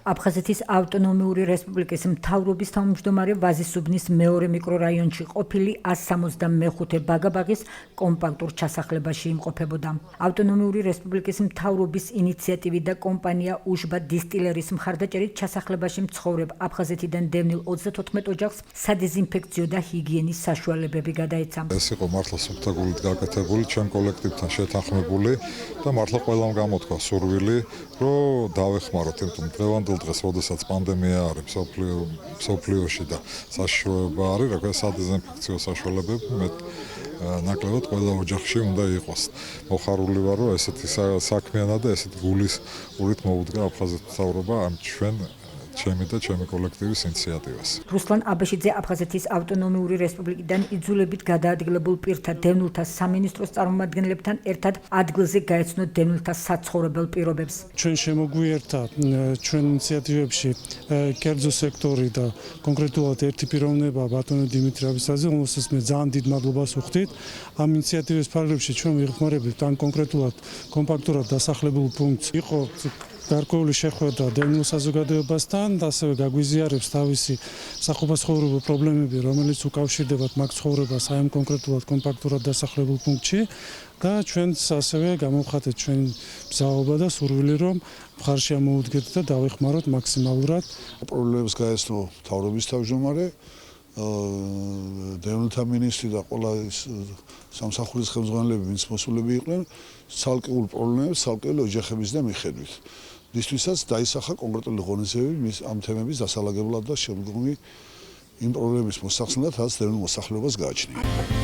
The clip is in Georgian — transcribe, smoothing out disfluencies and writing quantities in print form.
აფხაზეთის ავტონომიური რესპუბლიკის მთავრობის თავმჯდომარე ვაზისუბნის მეორე მიკრორაიონში ყოფილი 165 ბაგაბაღის კომპაქტურ ჩასახლებაში იმყოფებოდა. ავტონომიური რესპუბლიკის მთავრობის ინიციატივით და კომპანია უშბა დისტილერის მხარდაჭერით ჩასახლებაში მცხოვრებ აფხაზეთიდან დევნილ 34 ოჯახს სადეზინფექციო და ჰიგიენის საშუალებები გადაეცა. ეს იყო მართლა სუფთაგულით გაკეთებული, ჩვენ კოლექტივთან შეთანხმებული და მართლა ყველამ გამოთქვა სურვილი, რომ დავეხმაროთ, იმიტომ დღევანდელ დღეს, როდესაც პანდემია არის მსოფლიოში და საშუალება არის, რა სადეზინფექციო საშუალებები ნაკლებად ყველა ოჯახში უნდა იყოს. მოხარული ვარ, რომ ესეთი საქმიანად და ესეთი გულის ურით მოუდგა აფხაზეთის მთავრობა ამ ჩემი და ჩემი კოლექტივის ინიციატივას. რუსლან აბაშიძე აფხაზეთის ავტონომიური რესპუბლიკიდან იძულებით გადაადგილებულ პირთა დევნილთა სამინისტროს წარმომადგენლებთან ერთად ადგილზე გაეცნო დევნილთა საცხოვრებელ პირობებს. ჩვენ შემოგვიერთა ჩვენ ინიციატივებში კერძო სექტორი და კონკრეტულად ერთი პიროვნება ბატონო დიმიტრი აბისაძე, რომელსაც მე ძალიან დიდ მადლობას ვუხდით. ამ ინიციატივის ფარგლებში ჩვენ ვიხმარებით ან კონკრეტულად კომპაქტურად დასახლებულ პუნქტს. იყო გარკვეული შეხვედრა დევნილ საზოგადოებასთან და ასევე გაგვიზიარებს თავისი საყოფაცხოვრებო პრობლემები, რომელიც უკავშირდებათ მაგ ცხოვრებას აი ამ კონკრეტულად კომპაქტურად დასახლებულ პუნქტში და ჩვენც ასევე გამოვხატეთ ჩვენ მზაობა და სურვილი, რომ მხარში ამოუდგეთ და დავეხმაროთ მაქსიმალურად. პრობლემებს გაეცნო მთავრობის თავმჯდომარე, დევნილთა მინისტრი და ყველა სამსახურის ხელმძღვანელები, ვინც მოსულები იყვნენ, ცალკეულ პრობლემებს, ცალკეული ოჯახების და მიხედვით. მისთვისაც დაისახა კონკრეტული ღონისძიებები ამ თემების დასალაგებლად და შემდგომი იმ პრობლემის მოსახსნელად, რაც დევნილ მოსახლეობას გააჩნია.